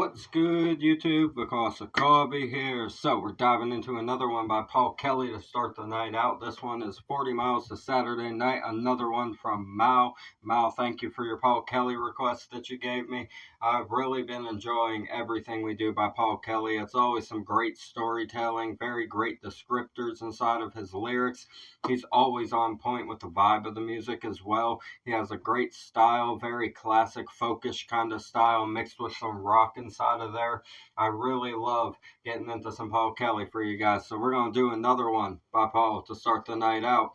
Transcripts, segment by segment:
What's good, YouTube? Because of Kobe here. So we're diving into another one by Paul Kelly to start the night out. This one is 40 Miles to Saturday Night. Another one from Mao. Mao, thank you for your Paul Kelly request that you gave me. I've really been enjoying everything we do by Paul Kelly. It's always some great storytelling, very great descriptors inside of his lyrics. He's always on point with the vibe of the music as well. He has a great style, very classic folkish kind of style mixed with some rock inside of there. I really love getting into some Paul Kelly for you guys. So we're going to do another one by Paul to start the night out.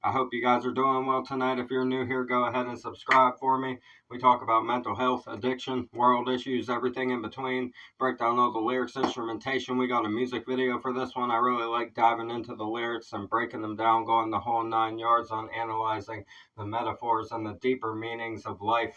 I hope you guys are doing well tonight. If you're new here, go ahead and subscribe for me. We talk about mental health, addiction, world issues, everything in between. Break down all the lyrics, instrumentation. We got a music video for this one. I really like diving into the lyrics and breaking them down, going the whole 9 yards on analyzing the metaphors and the deeper meanings of life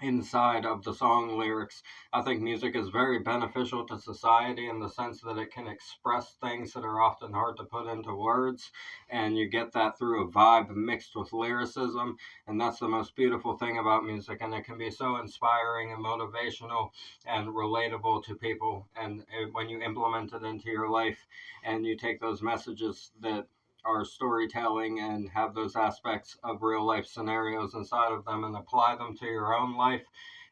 inside of the song lyrics. I think music is very beneficial to society in the sense that it can express things that are often hard to put into words, and you get that through a vibe mixed with lyricism, and that's the most beautiful thing about music, and it can be so inspiring and motivational and relatable to people, and when you implement it into your life and you take those messages that are storytelling and have those aspects of real life scenarios inside of them and apply them to your own life,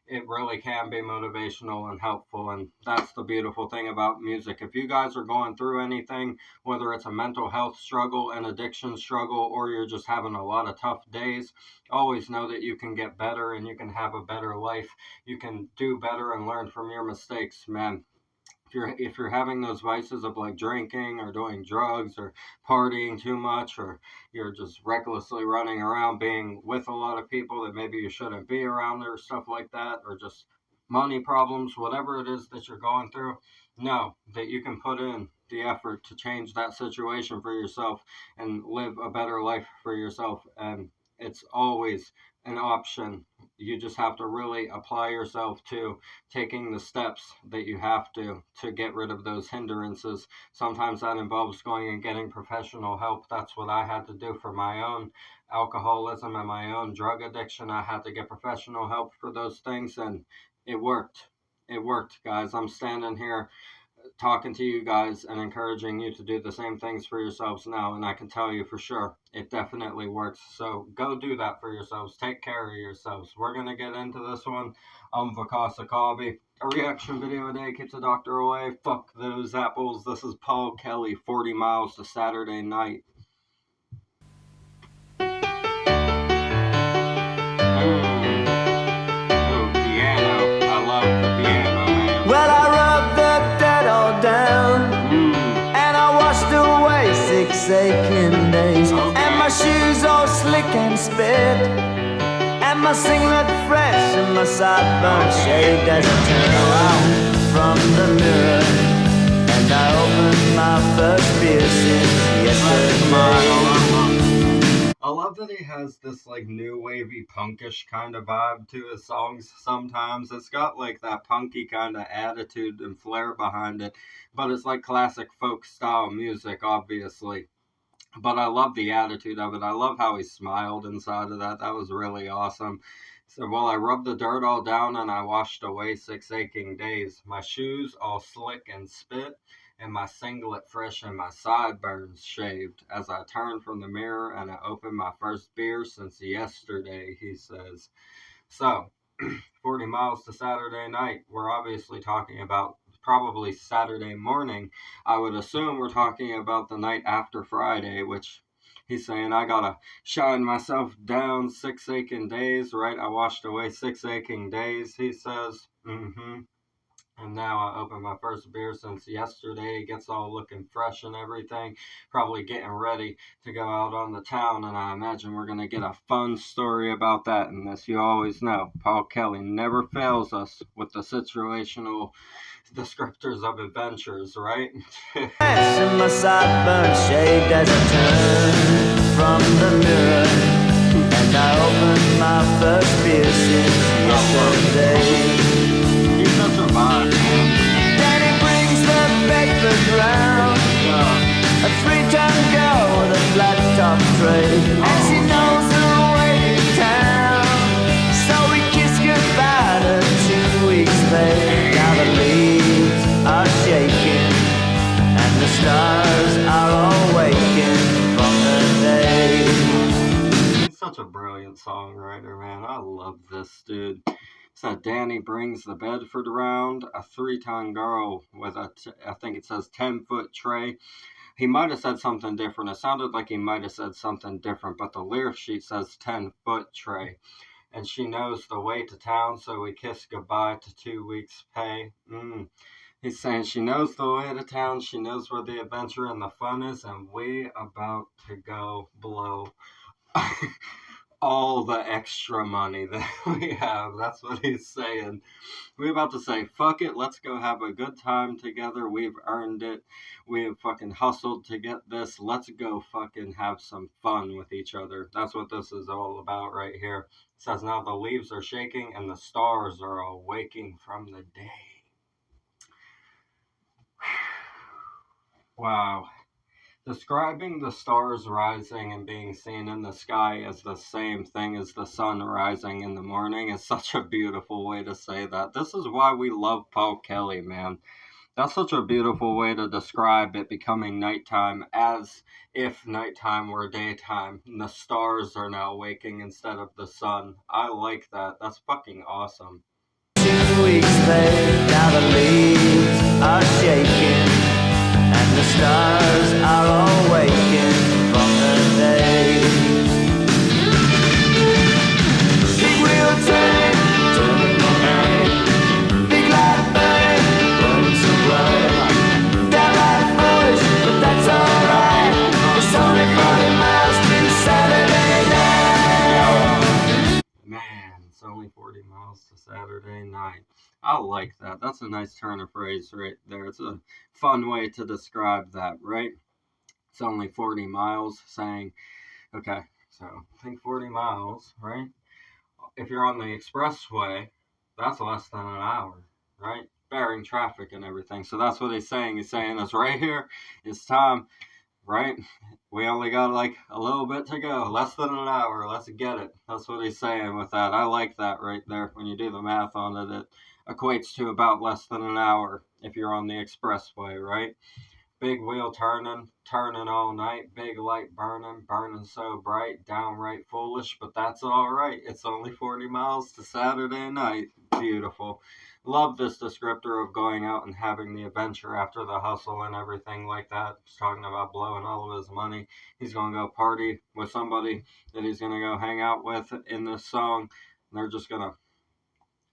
it really can be motivational and helpful. And that's the beautiful thing about music. If you guys are going through anything, whether it's a mental health struggle, an addiction struggle, or you're just having a lot of tough days, always know that you can get better and you can have a better life. You can do better and learn from your mistakes, man. If you're having those vices of like drinking or doing drugs or partying too much, or you're just recklessly running around being with a lot of people that maybe you shouldn't be around or stuff like that, or just money problems, whatever it is that you're going through, know that you can put in the effort to change that situation for yourself and live a better life for yourself. And it's always an option. You just have to really apply yourself to taking the steps that you have to get rid of those hindrances. Sometimes that involves going and getting professional help. That's what I had to do for my own alcoholism and my own drug addiction. I had to get professional help for those things, and it worked. It worked, guys. I'm standing here talking to you guys and encouraging you to do the same things for yourselves now, and I can tell you for sure it definitely works. So go do that for yourselves. Take care of yourselves. We're gonna get into this one. Vakasa Kabi. A reaction video a day keeps the doctor away. Fuck those apples. This is Paul Kelly, 40 Miles to Saturday Night. Oh, piano. I love the piano, man. Well, I rubbed the dirt all down, and I washed away 6 aching days, and my shoes all slick and spit, and my singlet fresh, and my sideburns shaved as I turn around from the mirror, and I opened my first beer since yesterday. I love that he has this like new wavy punkish kind of vibe to his songs sometimes. It's got like that punky kind of attitude and flair behind it, but it's like classic folk style music, obviously. But I love the attitude of it. I love how he smiled inside of that. That was really awesome. So, well, I rubbed the dirt all down and I washed away 6 aching days. My shoes all slick and spit, and my singlet fresh and my sideburns shaved as I turned from the mirror and I opened my first beer since yesterday, he says. So, 40 miles to Saturday night. We're obviously talking about probably Saturday morning. I would assume we're talking about the night after Friday, which he's saying I gotta shine myself down 6 aching days, right? I washed away 6 aching days, he says. And now I opened my first beer since yesterday. It gets all looking fresh and everything. Probably getting ready to go out on the town. And I imagine we're going to get a fun story about that in this. You always know, Paul Kelly never fails us with the situational descriptors of adventures, right? And my sideburns shaved as I turned from the mirror, and I opened my first beer since yesterday. Then he brings the papers round, a 3-ton girl with a flat top tray, and she knows her way to town. So we kiss goodbye to 2 weeks later. Now the brilliant songwriter, man. I love this dude. Said Danny brings the Bedford round, a 3-ton girl with I think it says 10-foot tray. He might have said something different. It sounded like he might have said something different, but the lyric sheet says 10-foot tray. And she knows the way to town, so we kiss goodbye to 2 weeks' pay. He's saying she knows the way to town, she knows where the adventure and the fun is, and we about to go blow all the extra money that we have. That's what he's saying. We're about to say, fuck it, let's go have a good time together. We've earned it. We have fucking hustled to get this. Let's go fucking have some fun with each other. That's what this is all about right here. It says, now the leaves are shaking and the stars are awaking from the day. Wow. Describing the stars rising and being seen in the sky as the same thing as the sun rising in the morning is such a beautiful way to say that. This is why we love Paul Kelly, man. That's such a beautiful way to describe it becoming nighttime, as if nighttime were daytime and the stars are now waking instead of the sun. I like that. That's fucking awesome. 2 weeks later, now the leaves are shaking and the stars are all waking from the day. Big wheel turning, turning the rain. Big light burning, burning so bright. Downright foolish, but that's alright. It's only 40 miles to Saturday night. Man, it's only 40 miles to Saturday night. I like that. That's a nice turn of phrase right there. It's a fun way to describe that, right? It's only 40 miles, saying, okay, so think 40 miles, right? If you're on the expressway, that's less than an hour, right? Bearing traffic and everything. So that's what he's saying. He's saying it's right here. It's time, right? We only got like a little bit to go. Less than an hour. Let's get it. That's what he's saying with that. I like that right there. When you do the math on it, it equates to about less than an hour if you're on the expressway, right? Big wheel turning, turning all night, big light burning, burning so bright, downright foolish, but that's alright. It's only 40 miles to Saturday night. Beautiful. Love this descriptor of going out and having the adventure after the hustle and everything like that. He's talking about blowing all of his money. He's going to go party with somebody that he's going to go hang out with in this song. And they're just going to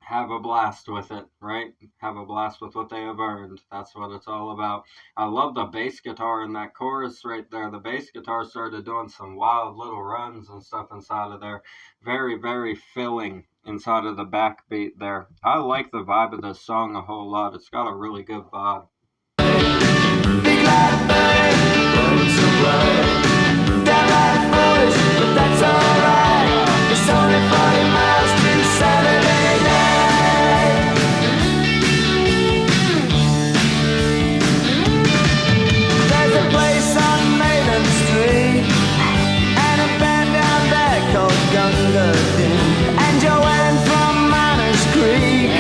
have a blast with it, right? Have a blast with what they have earned. That's what it's all about. I love the bass guitar in that chorus right there. The bass guitar started doing some wild little runs and stuff inside of there. Very, very filling inside of the backbeat there. I like the vibe of this song a whole lot. It's got a really good vibe. Big light burning, burning so bright. Downright foolish, but that's alright. It's only 40 miles to Saturday night. There's a place on Maiden Street and a band down there called Gunga Din. And Joanne from Miners Creek,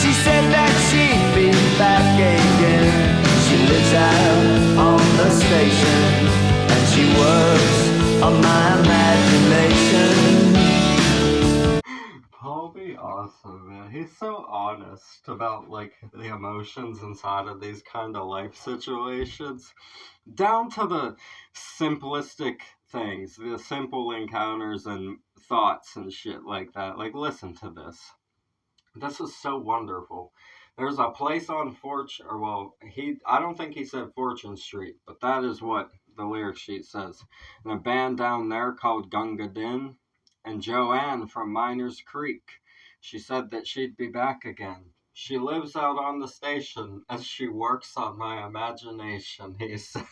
she said that she'd be back again. She lives out on the station and she works on my imagination. Paul be awesome, man. He's so honest about like the emotions inside of these kind of life situations, down to the simplistic things, the simple encounters and thoughts and shit like that. Like, listen to this. This is so wonderful. There's a place on I don't think he said Fortune Street, but that is what the lyric sheet says. And a band down there called Gunga Din, and Joanne from Miners Creek. She said that she'd be back again. She lives out on the station as she works on my imagination, he said.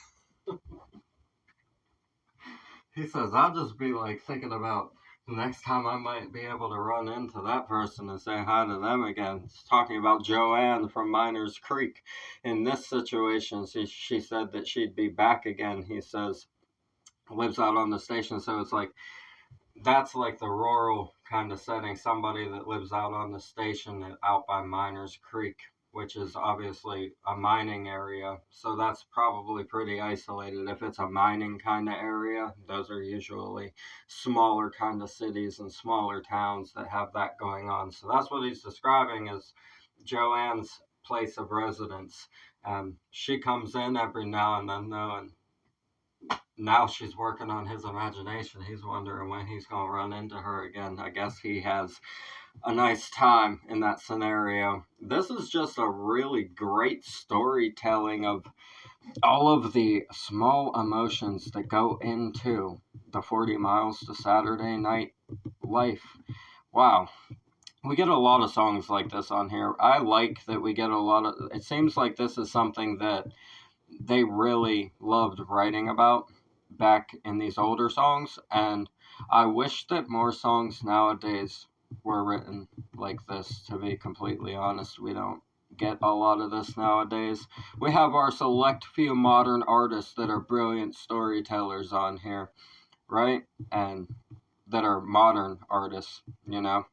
He says, I'll just be like thinking about the next time I might be able to run into that person and say hi to them again. He's talking about Joanne from Miners Creek. In this situation, she said that she'd be back again. He says, lives out on the station. So it's like, that's like the rural kind of setting. Somebody that lives out on the station out by Miners Creek which is obviously a mining area. So that's probably pretty isolated. If it's a mining kind of area, those are usually smaller kind of cities and smaller towns that have that going on. So that's what he's describing as Joanne's place of residence. She comes in every now and then, though, and now she's working on his imagination. He's wondering when he's going to run into her again. I guess he has a nice time in that scenario. This is just a really great storytelling of all of the small emotions that go into the 40 Miles to Saturday Night life. Wow. We get a lot of songs like this on here. I like that we get a lot of... It seems like this is something that they really loved writing about back in these older songs, and I wish that more songs nowadays were written like this, to be completely honest. We don't get a lot of this nowadays. We have our select few modern artists that are brilliant storytellers on here, right? And that are modern artists, you know?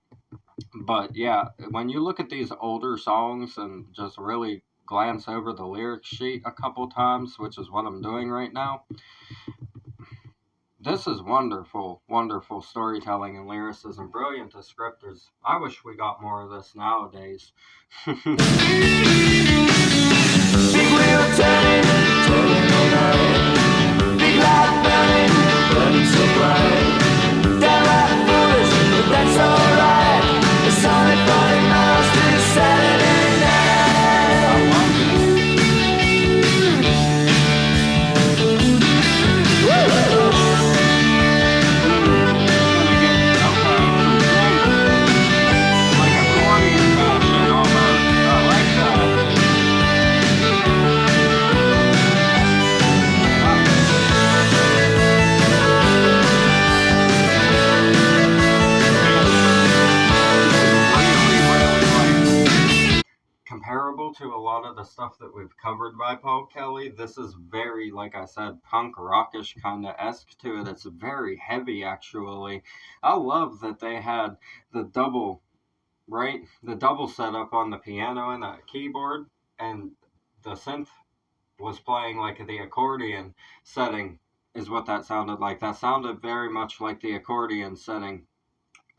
But yeah, when you look at these older songs and just really glance over the lyric sheet a couple times, which is what I'm doing right now, this is wonderful, wonderful storytelling and lyricism, brilliant descriptors. I wish we got more of this nowadays. Big wheel turning, turning all night. Big light burning, burning so bright. Downright foolish, but that's alright. It's only 40 miles to Saturday night. I love it. Like accordion fashion almost. I like that. Comparable to a lot of the stuff that we've covered by Paul Kelly, this is very, like I said, punk rockish kind of esque to it. It's very heavy, actually. I love that they had the double, right? The double setup on the piano and the keyboard, and the synth was playing like the accordion setting, is what that sounded like. That sounded very much like the accordion setting.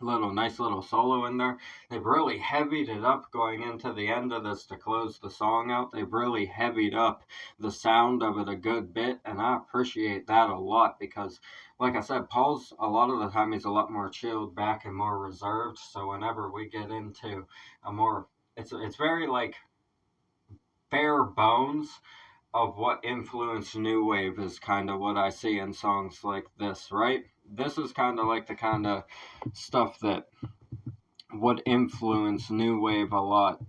Nice little solo in there. They've really heavied it up going into the end of this to close the song out. They've really heavied up the sound of it a good bit, and I appreciate that a lot because, like I said, Paul's a lot of the time he's a lot more chilled back and more reserved. So whenever we get into a more, it's very like bare bones of what influenced new wave is kind of what I see in songs like this, right? This is kind of like the kind of stuff that would influence new wave a lot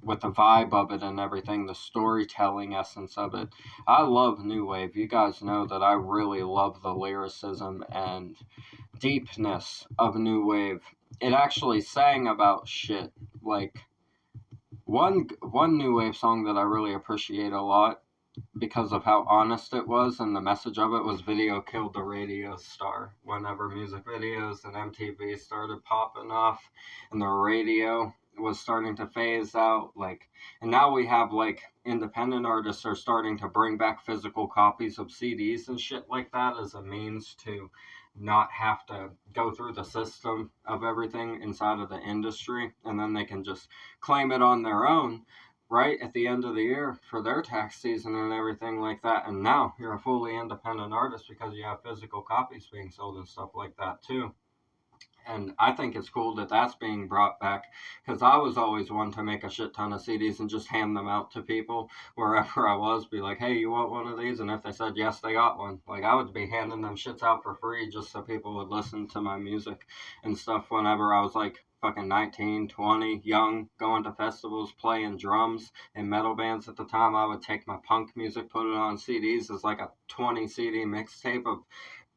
with the vibe of it and everything, the storytelling essence of it. I love new wave. You guys know that I really love the lyricism and deepness of new wave. It actually sang about shit. Like one new wave song that I really appreciate a lot because of how honest it was and the message of it was Video Killed the Radio Star. Whenever music videos and MTV started popping off and the radio was starting to phase out, like, and now we have like independent artists are starting to bring back physical copies of CDs and shit like that as a means to not have to go through the system of everything inside of the industry, and then they can just claim it on their own right at the end of the year for their tax season and everything like that. And now you're a fully independent artist because you have physical copies being sold and stuff like that too. And I think it's cool that that's being brought back because I was always one to make a shit ton of CDs and just hand them out to people wherever I was. Be like, hey, you want one of these? And if they said yes, they got one. Like, I would be handing them shits out for free just so people would listen to my music and stuff whenever I was like fucking 19, 20, young, going to festivals, playing drums in metal bands at the time. I would take my punk music, put it on CDs as like a 20 CD mixtape of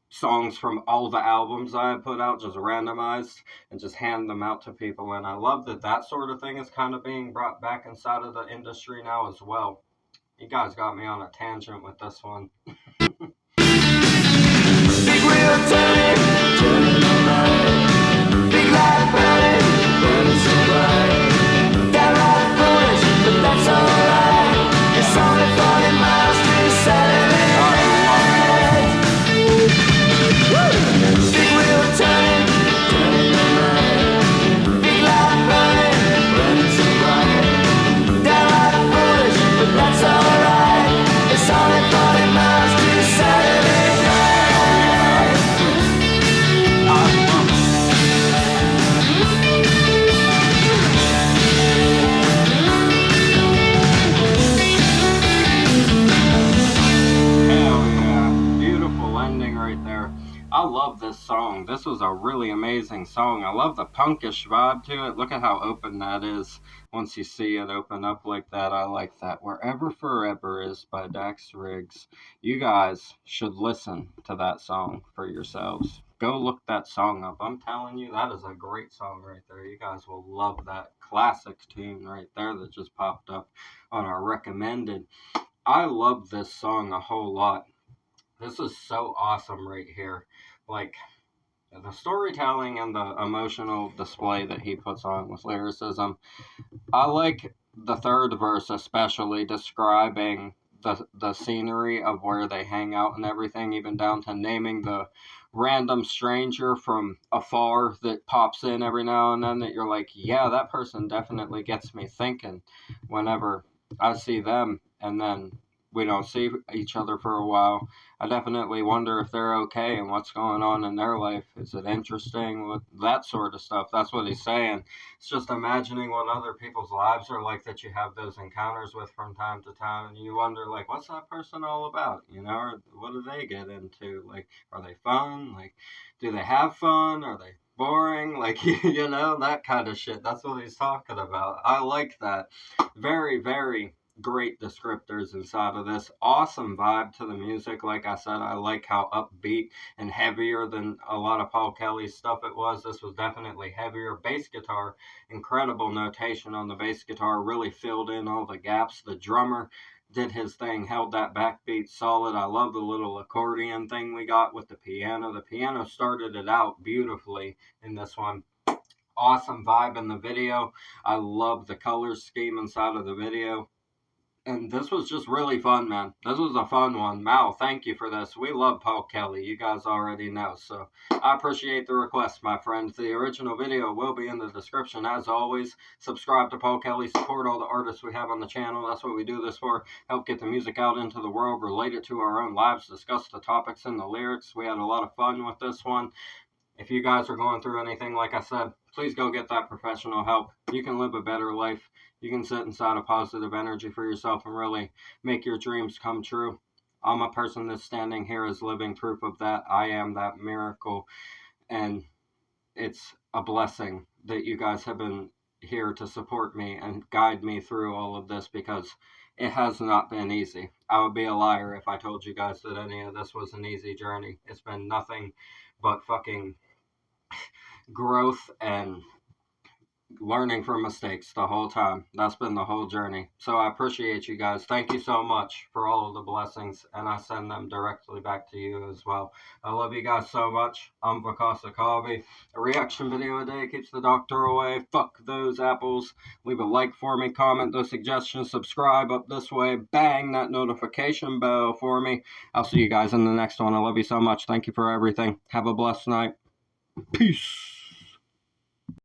songs from all the albums I had put out, just randomized, and just hand them out to people. And I love that that sort of thing is kind of being brought back inside of the industry now as well. You guys got me on a tangent with this one. Big wheel turning, turning all night. Big light burning, burning so bright. Downright foolish, but this was a really amazing song. I love the punkish vibe to it. Look at how open that is. Once you see it open up like that, I like that. Wherever Forever is by Dax Riggs. You guys should listen to that song for yourselves. Go look that song up. I'm telling you, that is a great song right there. You guys will love that classic tune right there that just popped up on our recommended. I love this song a whole lot. This is so awesome right here. Like, the storytelling and the emotional display that he puts on with lyricism. I like the third verse especially, describing the scenery of where they hang out and everything, even down to naming the random stranger from afar that pops in every now and then that you're like, yeah, that person definitely gets me thinking whenever I see them, and then we don't see each other for a while. I definitely wonder if they're okay and what's going on in their life. Is it interesting? With that sort of stuff. That's what he's saying. It's just imagining what other people's lives are like that you have those encounters with from time to time, and you wonder, like, what's that person all about? You know, or what do they get into? Like, are they fun? Like, do they have fun? Are they boring? Like, you know, that kind of shit. That's what he's talking about. I like that. Very, very great descriptors inside of this. Awesome vibe to the music. Like I said, I like how upbeat and heavier than a lot of Paul Kelly's stuff it was. This was definitely heavier. Bass guitar, incredible notation on the bass guitar, really filled in all the gaps. The drummer did his thing, held that backbeat solid. I love the little accordion thing we got with the piano. The piano started it out beautifully in this one. Awesome vibe in the video. I love the color scheme inside of the video. And this was just really fun, man. This was a fun one. Mal, thank you for this. We love Paul Kelly. You guys already know. So I appreciate the request, my friend. The original video will be in the description. As always, subscribe to Paul Kelly. Support all the artists we have on the channel. That's what we do this for. Help get the music out into the world. Relate it to our own lives. Discuss the topics and the lyrics. We had a lot of fun with this one. If you guys are going through anything, like I said, please go get that professional help. You can live a better life. You can sit inside a positive energy for yourself and really make your dreams come true. I'm a person that's standing here as living proof of that. I am that miracle. And it's a blessing that you guys have been here to support me and guide me through all of this, because it has not been easy. I would be a liar if I told you guys that any of this was an easy journey. It's been nothing but fucking growth and learning from mistakes the whole time. That's been the whole journey. So I appreciate you guys. Thank you so much for all of the blessings, and I send them directly back to you as well. I love you guys so much. I'm Vakasa Kavi. A reaction video a day keeps the doctor away. Fuck those apples. Leave a like for me, comment those suggestions, subscribe up this way, bang that notification bell for me. I'll see you guys in the next one. I love you so much. Thank you for everything. Have a blessed night. Peace.